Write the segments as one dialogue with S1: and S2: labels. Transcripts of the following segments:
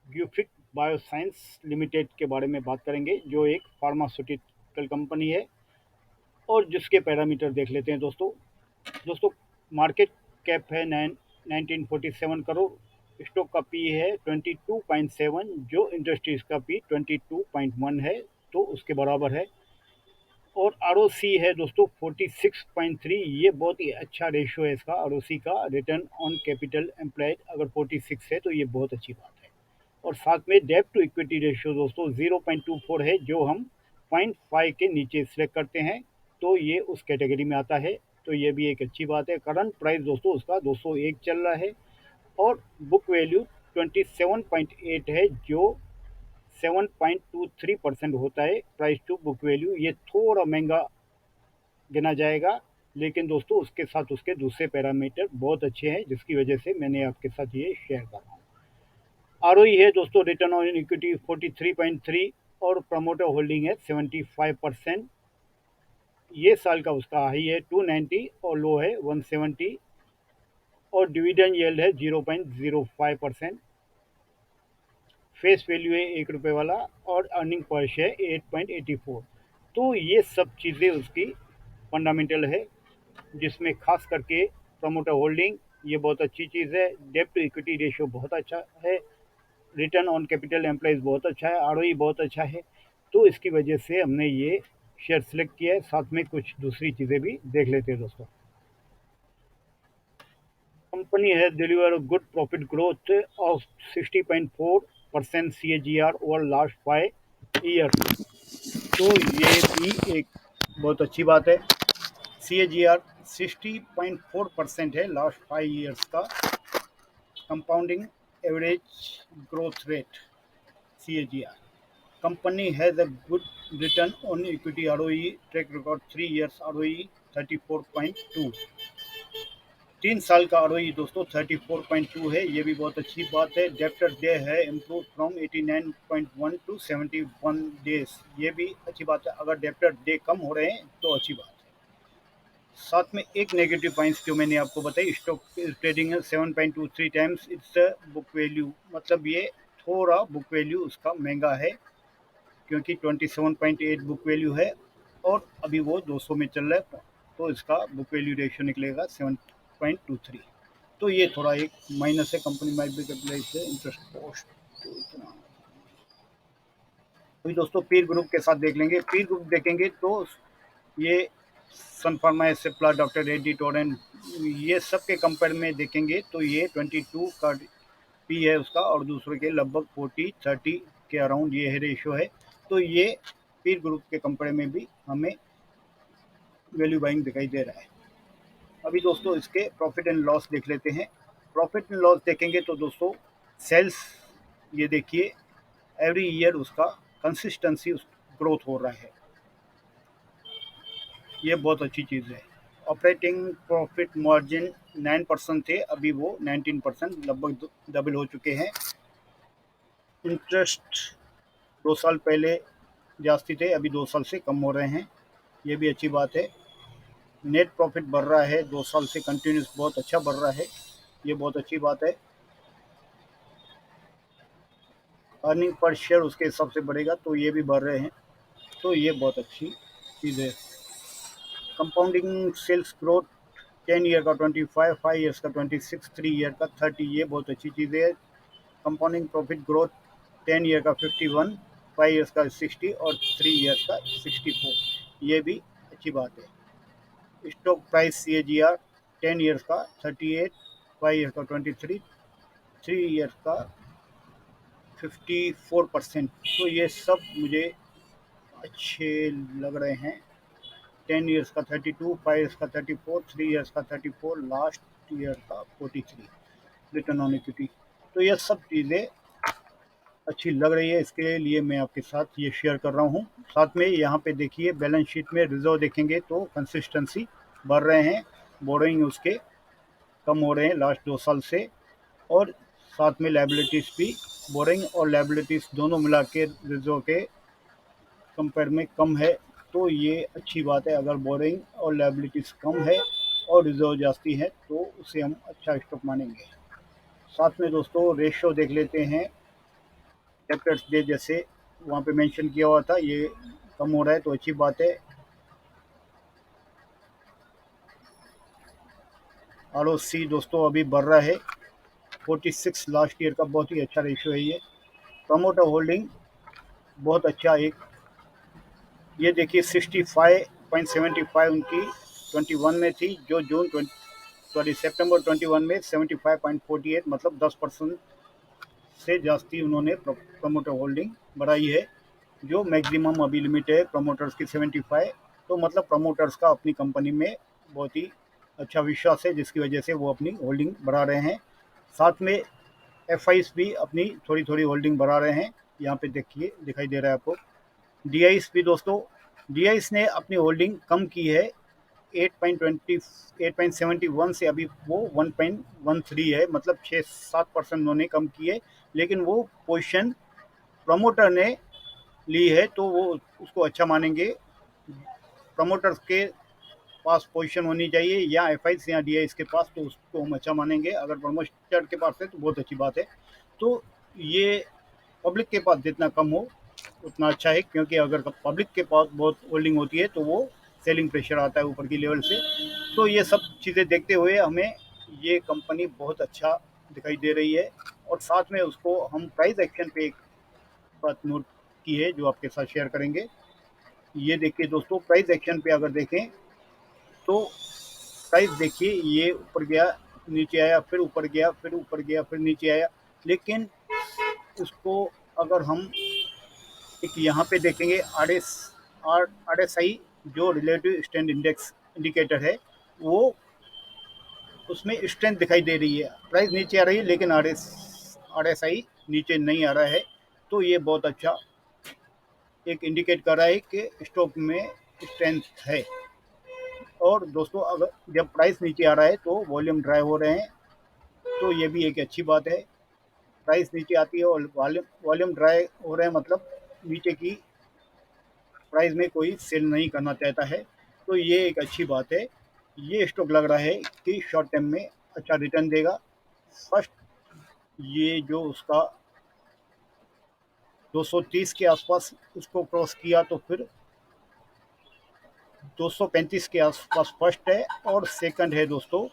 S1: Gufic bioscience limited के बारे में बात करेंगे, जो एक फार्मास्यूटिकल कंपनी है और जिसके पैरामीटर देख लेते हैं दोस्तों। दोस्तों, मार्केट कैप है 1947 करोड़। स्टॉक का पी है 22.7, जो इंडस्ट्रीज का पी 22.1 है, तो उसके बराबर है। और आर है दोस्तों 46.3। ये बहुत ही अच्छा रेशियो है इसका, आर का, रिटर्न ऑन कैपिटल एम्प्लॉयड। अगर 46 है तो ये बहुत अच्छी बात है। और साथ में डेब्ट टू इक्विटी रेशियो दोस्तों 0.24 है, जो हम 0.5 के नीचे सिलेक्ट करते हैं, तो ये उस कैटेगरी में आता है। तो ये भी एक अच्छी बात है। करंट प्राइस दोस्तों उसका 201 चल रहा है। और बुक वैल्यू 27.8 है, जो 7.23% होता है प्राइस टू बुक वैल्यू। ये थोड़ा महंगा गिना जाएगा, लेकिन दोस्तों उसके साथ उसके दूसरे पैरामीटर बहुत अच्छे हैं, जिसकी वजह से मैंने आपके साथ ये शेयर कर रहा हूँ। आर है दोस्तों, रिटर्न ऑन इक्विटी 43.3, और प्रमोटर होल्डिंग है 75%। ये साल का उसका हाई है 290 और लो है 170। और डिविडेंड येल्ड है 0.05%। फेस वैल्यू है ₹1 वाला। और अर्निंग पर शेयर 8.84। तो ये सब चीज़ें उसकी फंडामेंटल है, जिसमें खास करके प्रमोटर होल्डिंग ये बहुत अच्छी चीज़ है। डेब्ट टू इक्विटी रेशियो बहुत अच्छा है। रिटर्न ऑन कैपिटल एम्प्लॉइज बहुत अच्छा है। आर बहुत अच्छा है। तो इसकी वजह से हमने ये शेयर सेलेक्ट किया है। साथ में कुछ दूसरी चीज़ें भी देख लेते हैं दोस्तों। Company has deliver good profit growth of 60.4% CAGR over last 5 year. तो ये भी एक बहुत अच्छी बात है। CAGR 60.4% है लास्ट 5 ईयर्स का compounding average growth rate, CAGR। Company has a good return on equity ROE track record, 3 years ROE 34.2। 3 साल का ROE दोस्तों 34.2 है। ये भी बहुत अच्छी बात है। डेब्टर डे है इम्प्रूव फ्रॉम 89.1 टू 71 डेज। ये भी अच्छी बात है। अगर डेब्टर डे कम हो रहे हैं तो अच्छी बात है। साथ में एक नेगेटिव पॉइंट्स जो मैंने आपको बताई, स्टॉक ट्रेडिंग है 7.23 टाइम्स इट्स बुक वैल्यू। मतलब ये थोड़ा बुक वैल्यू उसका महंगा है, क्योंकि 27.8 बुक वैल्यू है और अभी वो 200 में चल रहा है, तो इसका बुक वैल्यू रेशियो निकलेगा 7.23। तो ये थोड़ा एक माइनस है। कंपनी माइट बी कैपिटलाइज्ड है इंटरेस्ट कॉस्ट तो इतना। अभी दोस्तों पीर ग्रुप के साथ देख लेंगे। पीर ग्रुप देखेंगे तो ये सन फार्मा, सिप्ला, डॉक्टर रेड्डी, टोरेंट, ये सब के कंपेयर में देखेंगे तो ये 22 का पी है उसका, और दूसरे के लगभग 40-30 के अराउंड ये है रेशियो है। तो ये पीर ग्रुप के कंपेयर में भी हमें वैल्यू बाइंग दिखाई दे रहा है। अभी दोस्तों इसके प्रॉफिट एंड लॉस देख लेते हैं। प्रॉफिट एंड लॉस देखेंगे तो दोस्तों सेल्स, ये देखिए एवरी ईयर उसका कंसिस्टेंसी ग्रोथ हो रहा है। ये बहुत अच्छी चीज़ है। ऑपरेटिंग प्रॉफिट मार्जिन 9% थे, अभी वो 19%, लगभग डबल हो चुके हैं। इंटरेस्ट 2 साल पहले जास्ती थे, अभी 2 साल से कम हो रहे हैं। ये भी अच्छी बात है। नेट प्रॉफिट बढ़ रहा है 2 साल से कंटिन्यूस, बहुत अच्छा बढ़ रहा है। ये बहुत अच्छी बात है। अर्निंग पर शेयर उसके हिसाब से बढ़ेगा, तो ये भी बढ़ रहे हैं। तो ये बहुत अच्छी चीज़ है। कंपाउंडिंग सेल्स ग्रोथ 10 ईयर का 25, 5 ईयर्स का 26, 3 ईयर का 30, ये बहुत अच्छी चीज़ है। कंपाउंडिंग प्रॉफिट ग्रोथ 10 ईयर का 51, 5 ईयर्स का 60 और 3 ईयर्स का 64, ये भी अच्छी बात है। स्टॉक प्राइस CAGR 10 ईयर्स का 38, 5 ईयर्स का 23, 3 ईयर्स का 54%। तो ये सब मुझे अच्छे लग रहे हैं। 10 ईयर्स का 32, 5 ईयर्स का 34, 3 ईयर्स का 34, लास्ट ईयर का 43 रिटर्न ऑन इक्विटी। तो ये सब चीज़ें अच्छी लग रही है, इसके लिए मैं आपके साथ ये शेयर कर रहा हूँ। साथ में यहाँ पे देखिए बैलेंस शीट में रिजर्व देखेंगे तो कंसिस्टेंसी बढ़ रहे हैं। बोरोइंग उसके कम हो रहे हैं लास्ट 2 साल से। और साथ में लाइबिलिटीज़ भी, बोरोइंग और लाइबिलिटीज़ दोनों मिला के रिजर्व के कंपेयर में कम है। तो ये अच्छी बात है। अगर बोरोइंग और लाइबिलिटीज़ कम है और रिजर्व जास्ती है तो उसे हम अच्छा स्टॉक मानेंगे। साथ में दोस्तों रेशियो देख लेते हैं। एक्सेप्टेड डे जैसे वहाँ पे मेंशन किया हुआ था, ये कम हो रहा है तो अच्छी बात है। ROC दोस्तों अभी बढ़ रहा है, 46 लास्ट ईयर का बहुत ही अच्छा रेशियो है ये। प्रमोटर होल्डिंग बहुत अच्छा एक, ये देखिए 65.75 उनकी 21 में थी, जो जून 20 सॉरी सितंबर 21 में 75.48, मतलब 10% से जास्ती उन्होंने प्रमोटर होल्डिंग बढ़ाई है। जो मैक्सिमम अभी लिमिट है प्रमोटर्स की 75, तो मतलब प्रमोटर्स का अपनी कंपनी में बहुत ही अच्छा विश्वास है, जिसकी वजह से वो अपनी होल्डिंग बढ़ा रहे हैं। साथ में FIs भी अपनी थोड़ी थोड़ी होल्डिंग बढ़ा रहे हैं, यहाँ पे देखिए दिखाई दे रहा है आपको। DIs भी दोस्तों, DIs ने अपनी होल्डिंग कम की है, 8.71 से अभी वो 1.13 है, मतलब 6-7% उन्होंने कम की है। लेकिन वो पोजीशन प्रमोटर ने ली है तो वो उसको अच्छा मानेंगे। प्रमोटर्स के पास पोजीशन होनी चाहिए या FIs या DIs के पास, तो उसको हम अच्छा मानेंगे। अगर प्रमोटर के पास है तो बहुत अच्छी बात है। तो ये पब्लिक के पास जितना कम हो उतना अच्छा है, क्योंकि अगर पब्लिक के पास बहुत होल्डिंग होती है तो वो सेलिंग प्रेशर आता है ऊपर की लेवल से। तो ये सब चीज़ें देखते हुए हमें ये कंपनी बहुत अच्छा दिखाई दे रही है। और साथ में उसको हम प्राइस एक्शन पे एक बात नोट की है जो आपके साथ शेयर करेंगे। ये देखिए दोस्तों, प्राइस एक्शन पे अगर देखें तो प्राइस देखिए, ये ऊपर गया, नीचे आया, फिर ऊपर गया, फिर ऊपर गया, फिर नीचे आया। लेकिन उसको अगर हम एक यहाँ पे देखेंगे, RSI जो रिलेटिव स्ट्रेंथ इंडेक्स इंडिकेटर है, वो उसमें स्ट्रेंथ दिखाई दे रही है। प्राइस नीचे आ रही है लेकिन RSI नीचे नहीं आ रहा है। तो ये बहुत अच्छा एक इंडिकेट कर रहा है कि स्टॉक में स्ट्रेंथ है। और दोस्तों अगर जब प्राइस नीचे आ रहा है तो वॉल्यूम ड्राइव हो रहे हैं, तो ये भी एक अच्छी बात है। प्राइस नीचे आती है और वॉल्यूम ड्राइव हो रहे हैं, मतलब नीचे की प्राइस में कोई सेल नहीं करना चाहता है, तो ये एक अच्छी बात है। ये स्टॉक लग रहा है कि शॉर्ट टर्म में अच्छा रिटर्न देगा। फर्स्ट ये जो उसका 230 के आसपास उसको क्रॉस किया, तो फिर 235 के आसपास फर्स्ट है, और सेकंड है दोस्तों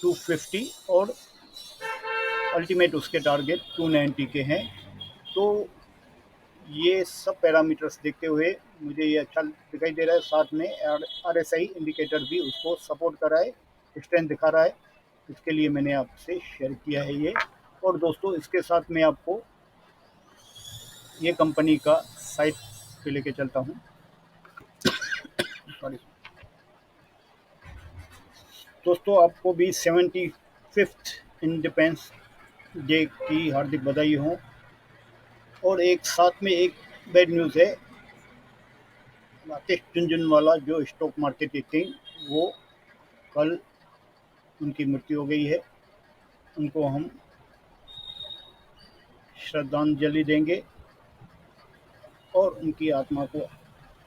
S1: 250, और अल्टीमेट उसके टारगेट 290 के हैं। तो ये सब पैरामीटर्स देखते हुए मुझे ये अच्छा दिखाई दे रहा है। साथ में RSI इंडिकेटर भी उसको सपोर्ट कर रहा है, स्ट्रेंथ दिखा रहा है। इसके लिए मैंने आपसे शेयर किया है ये। और दोस्तों इसके साथ मैं आपको ये कंपनी का साइट पे लेके चलता हूँ। सॉरी दोस्तों, आपको भी 75th इंडिपेंडेंस डे की हार्दिक बधाई हो। और एक साथ में एक बैड न्यूज़ है, राकेश झुनझुनवाला जो स्टॉक मार्केट के किंग, वो कल उनकी मृत्यु हो गई है। उनको हम श्रद्धांजलि देंगे और उनकी आत्मा को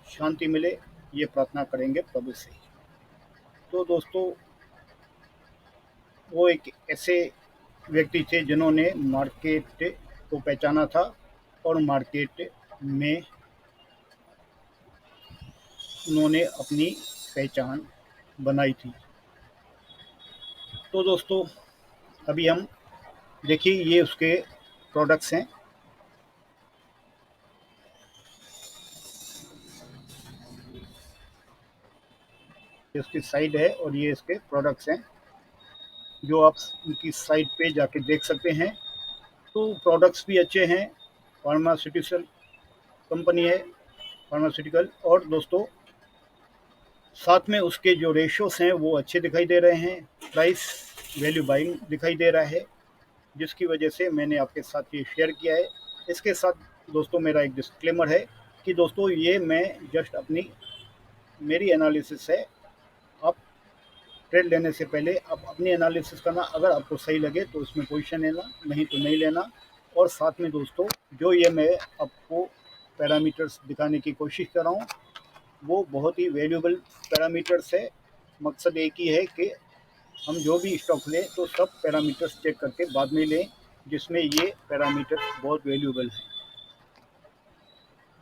S1: शांति मिले, ये प्रार्थना करेंगे प्रभु से। तो दोस्तों वो एक ऐसे व्यक्ति थे जिन्होंने मार्केट को पहचाना था और मार्केट में उन्होंने अपनी पहचान बनाई थी। तो दोस्तों अभी हम देखिए, ये उसके प्रोडक्ट्स हैं, ये उसकी साइड है और ये इसके प्रोडक्ट्स हैं जो आप उनकी साइट पे जाके देख सकते हैं। तो प्रोडक्ट्स भी अच्छे हैं, फार्मास्यूटिकल कंपनी है, फार्मास्यूटिकल। और दोस्तों साथ में उसके जो रेशोस हैं वो अच्छे दिखाई दे रहे हैं, प्राइस वैल्यू बाइंग दिखाई दे रहा है, जिसकी वजह से मैंने आपके साथ ये शेयर किया है। इसके साथ दोस्तों मेरा एक डिस्क्लेमर है कि दोस्तों ये मैं जस्ट अपनी मेरी एनालिसिस है। आप ट्रेड लेने से पहले आप अपनी एनालिसिस करना, अगर आपको सही लगे तो उसमें पोजीशन लेना, नहीं तो नहीं लेना। और साथ में दोस्तों जो ये मैं आपको पैरामीटर्स दिखाने की कोशिश कर रहा हूँ वो बहुत ही वैल्यूएबल पैरामीटर्स है। मकसद एक ही है कि हम जो भी स्टॉक लें तो सब पैरामीटर्स चेक करके बाद में लें, जिसमें ये पैरामीटर्स बहुत वैल्यूएबल हैं।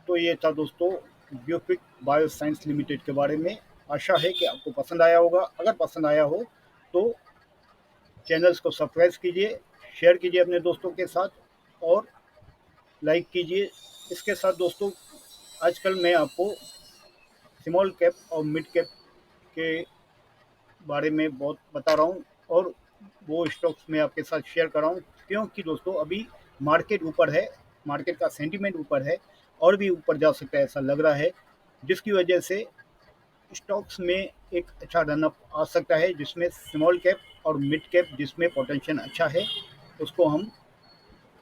S1: तो ये था दोस्तों ब्यूक्विक बायोसाइंस लिमिटेड के बारे में। आशा है कि आपको पसंद आया होगा। अगर पसंद आया हो तो चैनल्स को सब्सक्राइब कीजिए, शेयर कीजिए अपने दोस्तों के साथ और लाइक कीजिए। इसके साथ दोस्तों आजकल मैं आपको स्मॉल कैप और मिड कैप के बारे में बहुत बता रहा हूँ और वो स्टॉक्स मैं आपके साथ शेयर कर रहा हूँ, क्योंकि दोस्तों अभी मार्केट ऊपर है, मार्केट का सेंटीमेंट ऊपर है और भी ऊपर जा सकता है ऐसा लग रहा है, जिसकी वजह से स्टॉक्स में एक अच्छा रनअप आ सकता है, जिसमें स्मॉल कैप और मिड कैप जिसमें पोटेंशियल अच्छा है उसको हम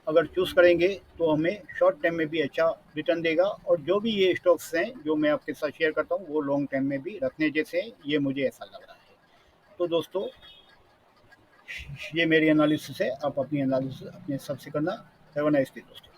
S1: अगर चूज़ करेंगे तो हमें शॉर्ट टाइम में भी अच्छा रिटर्न देगा। और जो भी ये स्टॉक्स हैं जो मैं आपके साथ शेयर करता हूँ वो लॉन्ग टाइम में भी रखने जैसे हैं, ये मुझे ऐसा लग रहा है। तो दोस्तों ये मेरी एनालिसिस है, आप अपनी एनालिसिस अपने हिसाब से करना। हैव अ नाइस डे दोस्तों।